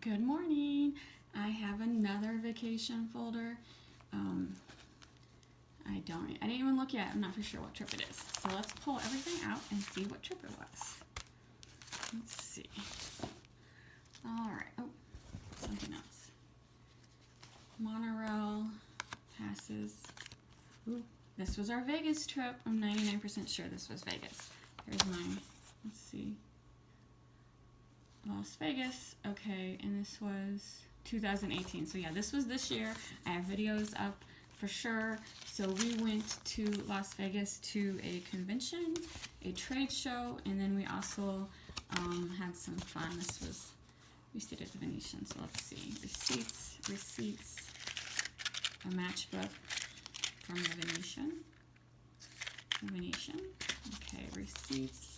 Good morning. I have another vacation folder. I didn't even look yet. I'm not for sure what trip it is. So let's pull everything out and see what trip it was. Let's see. All right. Oh, something else. Monorail passes. Ooh, this was our Vegas trip. I'm 99% sure this was Vegas. Here's mine. Let's see. Las Vegas. Okay, and this was 2018. So yeah, this was this year. I have videos up for sure. So we went to Las Vegas to a convention, a trade show, and then we also had some fun. We stayed at the Venetian. So let's see. Receipts, a matchbook from the Venetian. Okay, receipts.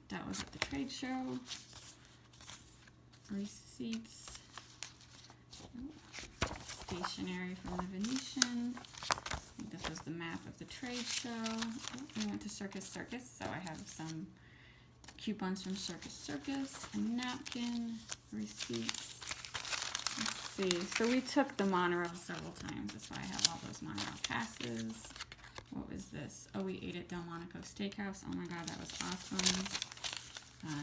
That was at the trade show. Receipts. Stationery from the Venetian. I think this was the map of the trade show. We went to Circus, so I have some coupons from Circus. A napkin. Receipts. Let's see. So we took the monorail several times. That's why I have all those monorail passes. What was this? Oh, we ate at Delmonico Steakhouse. Oh my god, that was awesome.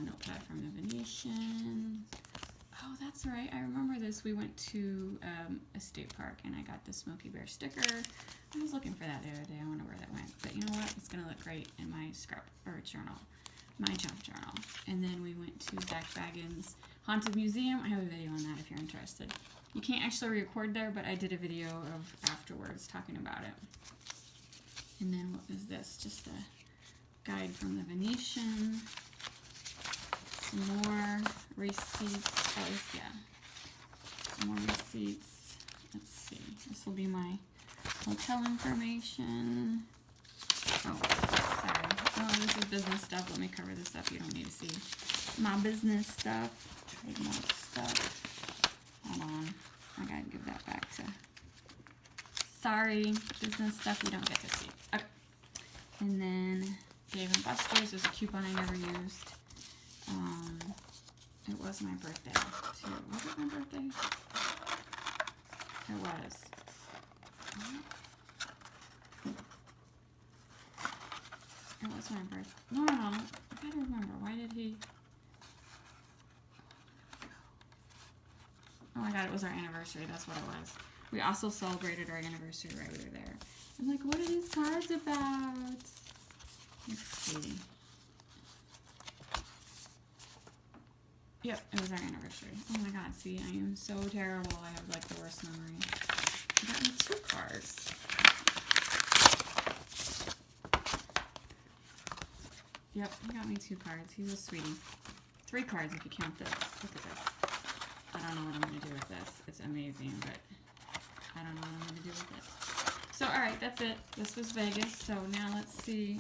Notepad from the Venetian. Oh, that's right. I remember this. We went to a state park and I got the Smokey Bear sticker. I was looking for that the other day. I wonder where that went. But you know what? It's going to look great in my journal. My junk journal. And then we went to Zach Bagans' Haunted Museum. I have a video on that if you're interested. You can't actually record there, but I did a video of afterwards talking about it. And then what was this? Just a guide from the Venetian. Some more receipts. Oh, yeah. Some more receipts. Let's see. This will be my hotel information. Oh, sorry. Oh, this is business stuff. Let me cover this up. You don't need to see my business stuff. Trademark stuff. Hold on. I gotta give that back to... Sorry. Business stuff you don't get to see. Okay. And then Dave & Buster's was a coupon I never used. It was my birthday too. Was it my birthday? It was. It was my birthday. No. I gotta remember. Why did he? Oh my god, it was our anniversary. That's what it was. We also celebrated our anniversary right over there. I'm like, what are these cards about? Let's see. Yep, it was our anniversary. Oh my god, see, I am so terrible. I have like the worst memory. He got me 2 cards. Yep, he got me 2 cards. He's a sweetie. 3 cards if you count this. Look at this. I don't know what I'm going to do with this. It's amazing, but I don't know what I'm going to do with it. So, alright, that's it. This was Vegas. So now let's see.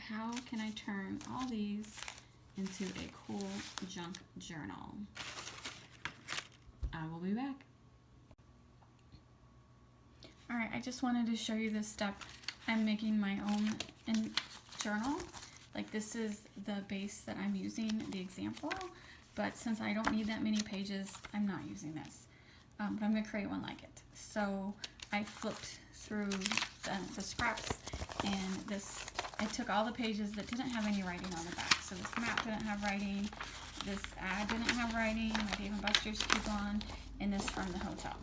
How can I turn all these into a cool junk journal? I will be back. Alright, I just wanted to show you this step. I'm making my own journal. Like, this is the base that I'm using, the example, but since I don't need that many pages, I'm not using this. But I'm going to create one like it. So I flipped through the scraps, and I took all the pages that didn't have any writing on the back. So this map didn't have writing, this ad didn't have writing, my Dave & Buster's coupon, and this from the hotel.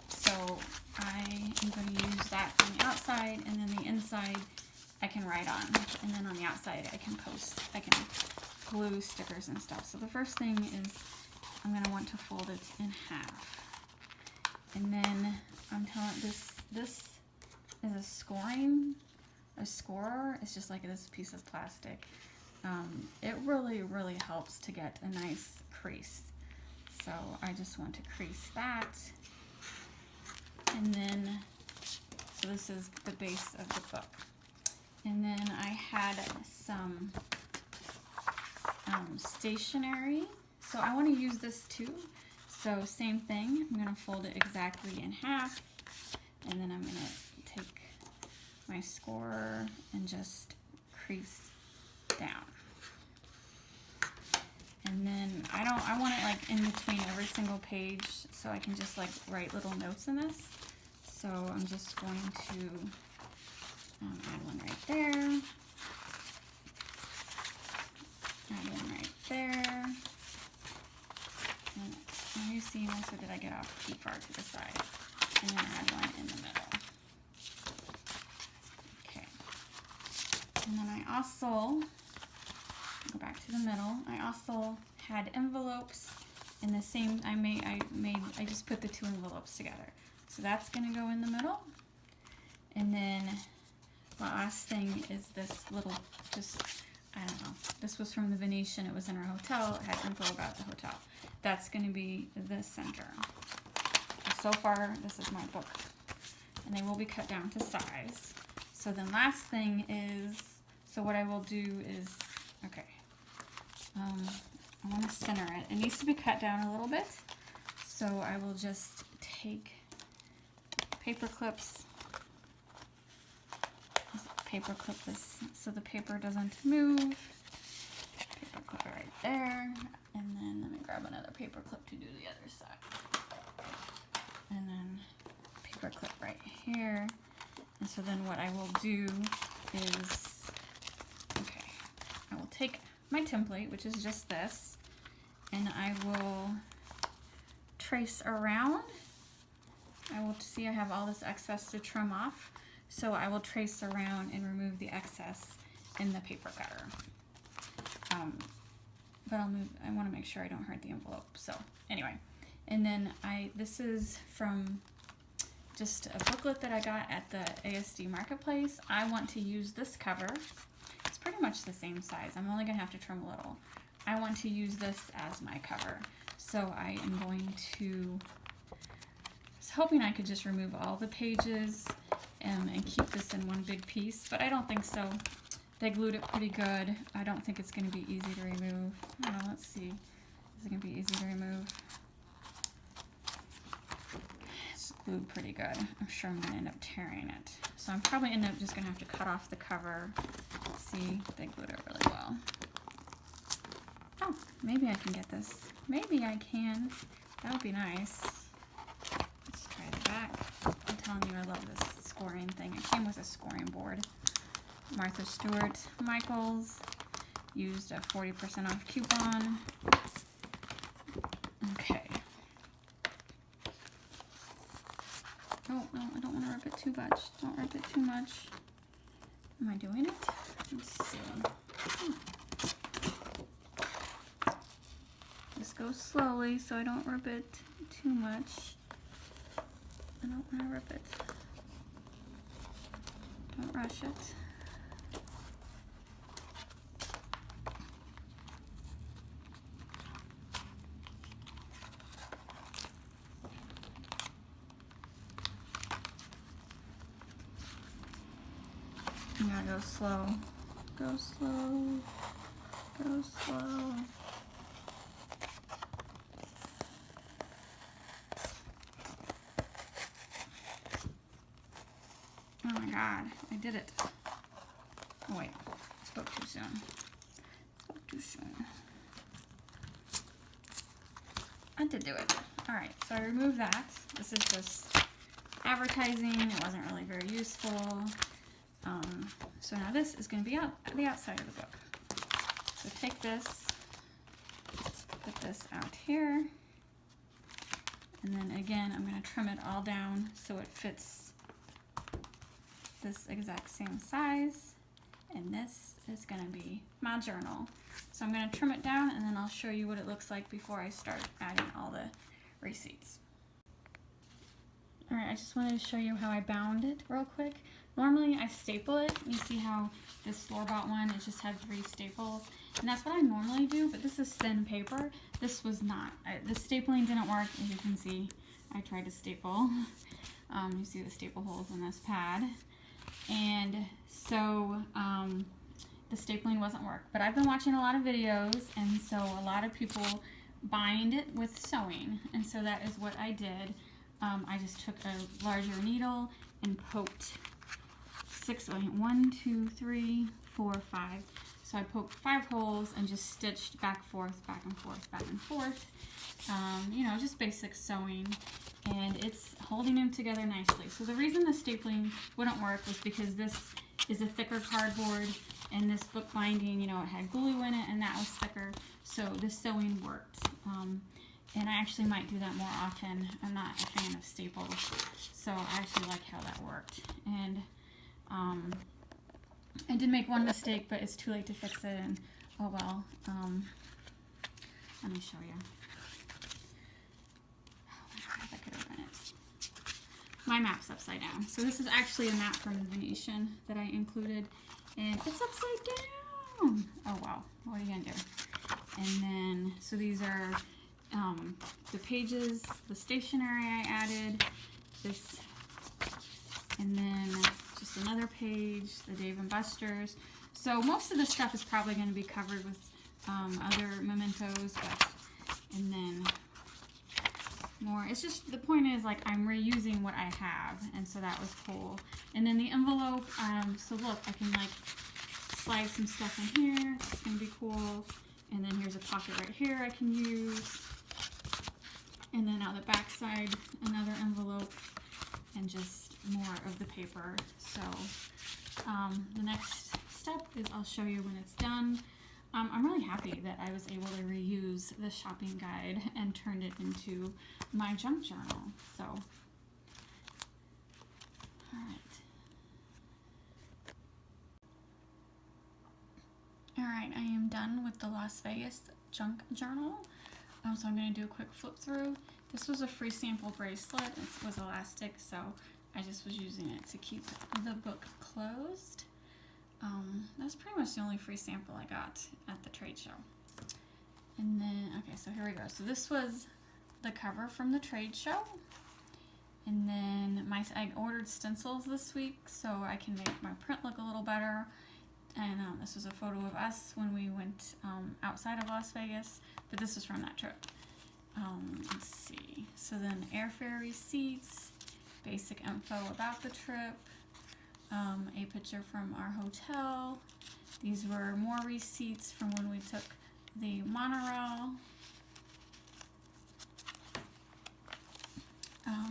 So I am going to use that on the outside, and then the inside I can write on. And then on the outside I can glue stickers and stuff. So the first thing is I'm going to want to fold it in half. And then I'm telling this is a scorer. It's just like this piece of plastic. It really helps to get a nice crease. So I just want to crease that. And then, so this is the base of the book. And then I had some stationery. So I want to use this too. So same thing. I'm going to fold it exactly in half. And then I'm going to take my scorer and just crease down. in between every single page so I can just like write little notes in this. So I'm just going to add one right there. Add one right there. And are you seeing this, or did I get off too far to the side? And then add one in the middle. Okay. And then I also, go back to the middle, I also had envelopes in the same, I just put the two envelopes together. So that's gonna go in the middle. And then the last thing is this little, just, I don't know, this was from the Venetian, it was in our hotel, it had info about the hotel. That's gonna be the center. So far, this is my book. And they will be cut down to size. So then last thing is, so what I will do is, okay, I wanna center it. It needs to be cut down a little bit. So I will just take paper clips, paper clip this so the paper doesn't move. Paper clip it right there, and then let me grab another paper clip to do the other side. And then paper clip right here. And so then what I will do is, okay, I will take my template, which is just this, and I will trace around. I will see I have all this excess to trim off. So I will trace around and remove the excess in the paper cutter. But I want to make sure I don't hurt the envelope. So anyway, and then this is from just a booklet that I got at the ASD Marketplace. I want to use this cover. It's pretty much the same size. I'm only gonna have to trim a little. I want to use this as my cover. So I am going to, I was hoping I could just remove all the pages and keep this in one big piece, but I don't think so. They glued it pretty good. I don't think it's going to be easy to remove. Let's see. Is it going to be easy to remove? It's glued pretty good. I'm sure I'm going to end up tearing it. So I'm probably just going to have to cut off the cover. See, they glued it really well. Oh, maybe I can get this. Maybe I can. That would be nice. Let's try the back. I'm telling you, I love this scoring thing. It came with a scoring board. Martha Stewart Michaels used a 40% off coupon. Okay. Oh, no, I don't want to rip it too much. Don't rip it too much. Am I doing it? Let's see. Just go slowly so I don't rip it too much. I don't want to rip it. Don't rush it. You gotta go slow. Go slow. Go slow. Oh my God, I did it. Oh wait, I spoke too soon. Spoke too soon. I did do it. All right, so I removed that. This is just advertising. It wasn't really very useful. So now this is going to be the outside of the book. So take this, put this out here, and then again, I'm going to trim it all down so it fits this exact same size. And this is going to be my journal. So I'm going to trim it down, and then I'll show you what it looks like before I start adding all the receipts. All right, I just wanted to show you how I bound it real quick. Normally I staple it. You see how this store-bought one, it just had 3 staples. And that's what I normally do, but this is thin paper. This was not. The stapling didn't work, as you can see. I tried to staple. You see the staple holes in this pad. And so the stapling wasn't work. But I've been watching a lot of videos, and so a lot of people bind it with sewing. And so that is what I did. I just took a larger needle and poked 1, 2, 3, 4, 5. So I poked 5 holes and just stitched back and forth, back and forth, back and forth. You know, just basic sewing, and it's holding them together nicely. So the reason the stapling wouldn't work was because this is a thicker cardboard, and this book binding, you know, it had glue in it, and that was thicker, so the sewing worked. And I actually might do that more often. I'm not a fan of staples, so I actually like how that worked. And I did make one mistake, but it's too late to fix it, and oh well. Let me show you. If I could open it. My map's upside down. So this is actually a map from the Venetian that I included, and it's upside down. Oh wow, what are you gonna do? And then, so these are the pages, the stationery I added, this, and then just another page, the Dave & Buster's. So most of the stuff is probably going to be covered with other mementos, but, and then more. It's just, the point is, like, I'm reusing what I have, and so that was cool. And then the envelope, so look, I can, like, slide some stuff in here. It's going to be cool. And then here's a pocket right here I can use. And then on the back side, another envelope, and just more of the paper. So the next step is I'll show you when it's done. I'm really happy that I was able to reuse the shopping guide and turned it into my junk journal. So, Alright, I am done with the Las Vegas junk journal. So I'm going to do a quick flip through. This was a free sample bracelet. It was elastic, so I just was using it to keep the book closed. That's pretty much the only free sample I got at the trade show. And then, okay, so here we go. So this was the cover from the trade show. And then I ordered stencils this week so I can make my print look a little better. And this was a photo of us when we went outside of Las Vegas, but this was from that trip. Let's see. So then airfare receipts, basic info about the trip, a picture from our hotel. These were more receipts from when we took the monorail.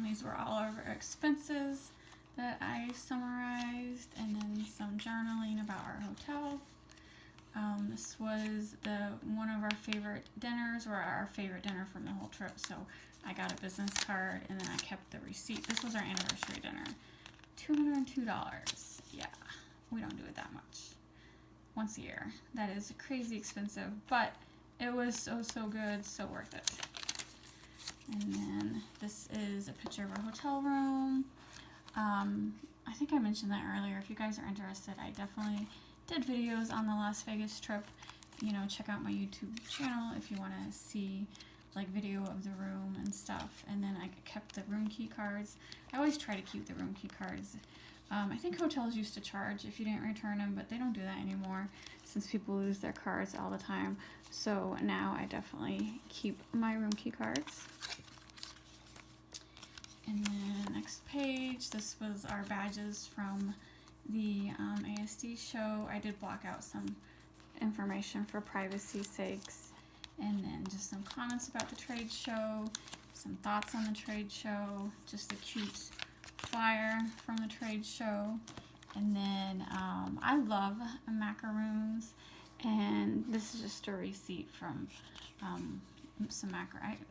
These were all of our expenses that I summarized, and then some journaling about our hotel. This was one of our favorite dinners, or our favorite dinner from the whole trip, so I got a business card, and then I kept the receipt. This was our anniversary dinner. $202. Yeah, we don't do it that much. Once a year. That is crazy expensive, but it was so good, so worth it. And then this is a picture of our hotel room. I think I mentioned that earlier. If you guys are interested, I definitely did videos on the Las Vegas trip. You know, check out my YouTube channel if you want to see like video of the room and stuff. And then I kept the room key cards. I always try to keep the room key cards. I think hotels used to charge if you didn't return them, but they don't do that anymore since people lose their cards all the time. So now I definitely keep my room key cards. And then next page, this was our badges from the ASD show. I did block out some information for privacy sakes, and then just some comments about the trade show, some thoughts on the trade show, just a cute flyer from the trade show. And then I love macaroons, and this is just a receipt from some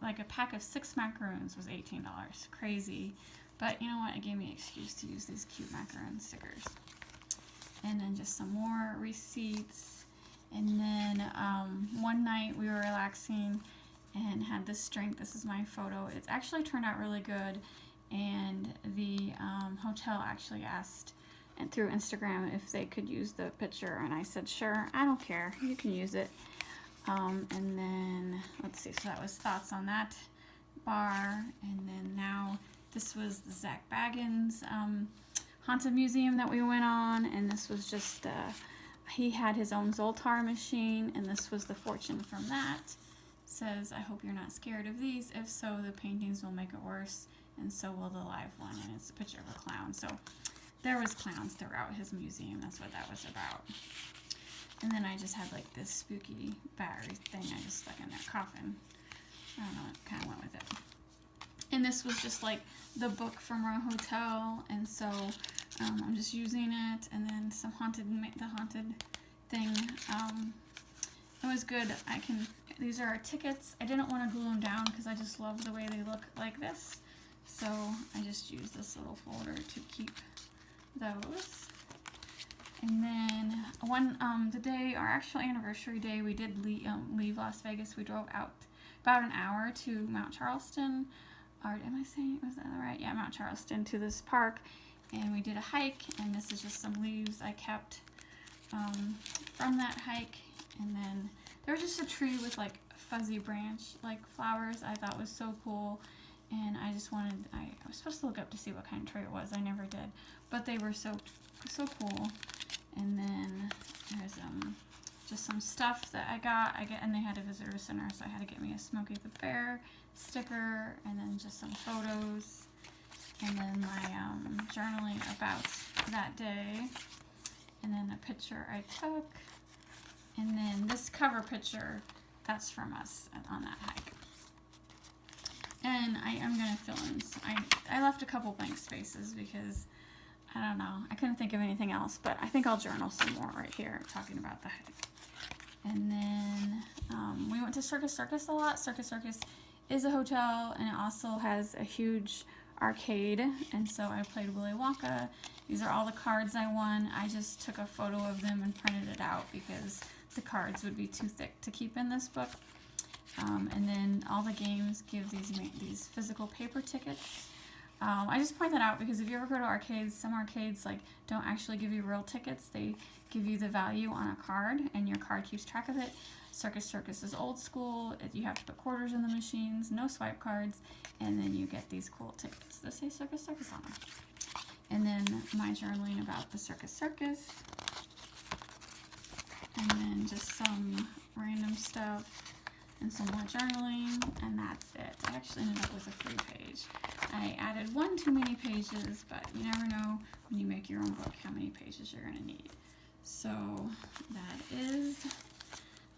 like a pack of 6 macaroons was $18. Crazy, but you know what, it gave me an excuse to use these cute macaroon stickers. And then just some more receipts. And then one night we were relaxing and had this drink. This is my photo. It's actually turned out really good, and the hotel actually asked and through Instagram if they could use the picture, and I said sure, I don't care, you can use it. And then let's see, so that was thoughts on that bar. And then now this was the Zach Bagans haunted museum that we went on, and this was just he had his own Zoltar machine, and this was the fortune from that. It says, I hope you're not scared of these. If so, the paintings will make it worse, and so will the live one. And it's a picture of a clown. So there was clowns throughout his museum. That's what that was about. And then I just had like this spooky battery thing I just stuck in their coffin. I don't know, it kind of went with it. And this was just like the book from our hotel, and so I'm just using it. And then some the haunted thing. It was good. These are our tickets. I didn't want to glue them down because I just love the way they look like this. So I just used this little folder to keep those. And then the day, our actual anniversary day, we did leave Las Vegas. We drove out about an hour to Mount Charleston. Or am I saying, was that right? Yeah, Mount Charleston, to this park. And we did a hike, and this is just some leaves I kept from that hike. And then there was just a tree with like fuzzy branch like flowers I thought was so cool. And I just I was supposed to look up to see what kind of tree it was. I never did. But they were so cool. And then there's just some stuff that I got. And they had a visitor center, so I had to get me a Smokey the Bear sticker, and then just some photos, and then my journaling about that day, and then a picture I took, and then this cover picture, that's from us on that hike. And I am going to fill in, I left a couple blank spaces because I don't know, I couldn't think of anything else, but I think I'll journal some more right here talking about the hike. And then we went to Circus Circus a lot. Circus Circus is a hotel, and it also has a huge arcade, and so I played Willy Wonka. These are all the cards I won. I just took a photo of them and printed it out because the cards would be too thick to keep in this book. And then all the games give these physical paper tickets. I just point that out because if you ever go to arcades, some arcades like don't actually give you real tickets. They give you the value on a card, and your card keeps track of it. Circus Circus is old school. You have to put quarters in the machines, no swipe cards, and then you get these cool tickets that say Circus Circus on them. And then my journaling about the Circus Circus, and then just some random stuff and some more journaling, and that's it. I actually ended up with a free page. I added one too many pages, but you never know when you make your own book how many pages you're going to need. So that is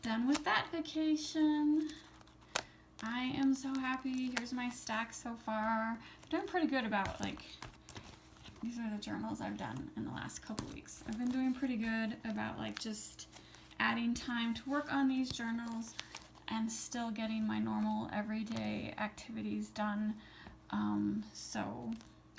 done with that vacation. I am so happy. Here's my stack so far. I'm doing pretty good about these are the journals I've done in the last couple weeks. I've been doing pretty good about just adding time to work on these journals and still getting my normal everyday activities done. So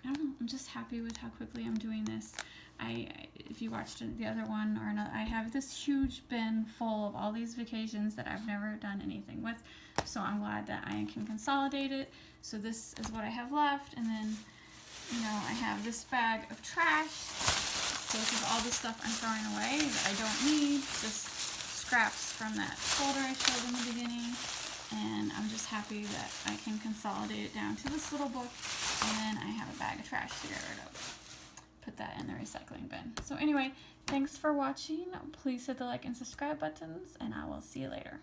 I don't know, I'm just happy with how quickly I'm doing this. If you watched the other one or another, I have this huge bin full of all these vacations that I've never done anything with. So I'm glad that I can consolidate it. So this is what I have left. And then, I have this bag of trash. So this is all the stuff I'm throwing away that I don't need. Just scraps from that folder I showed in the beginning. And I'm just happy that I can consolidate it down to this little book. And then I have a bag of trash to get rid of. Put that in the recycling bin. So anyway, thanks for watching. Please hit the like and subscribe buttons, and I will see you later.